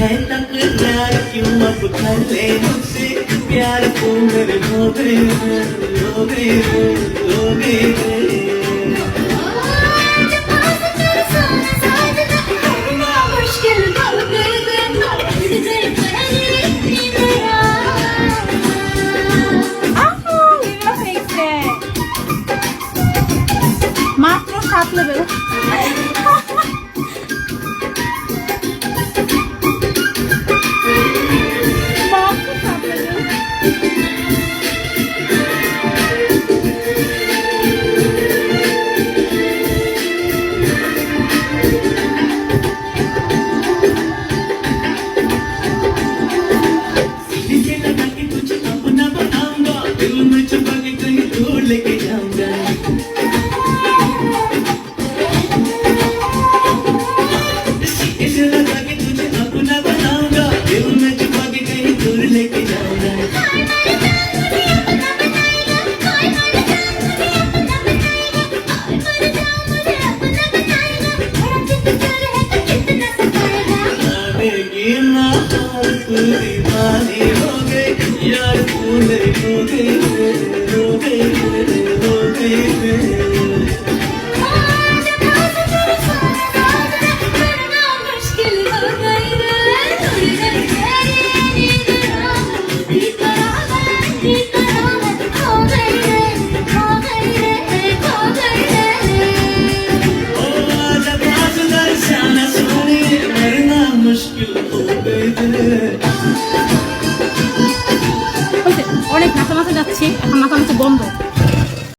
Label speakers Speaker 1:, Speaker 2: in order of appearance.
Speaker 1: है तकरार क्यों अब कर ले मुझसे प्यार तू मेरे हो गए हो गए हो गए
Speaker 2: মাত্র 7 লেভেল
Speaker 1: लेके जाऊंगा इसे लगा के तुझे अपना बनाऊंगा दिल में छुपा के कहीं दूर लेके जाऊंगा दीवानी हो गई यार तू हो गई हो गई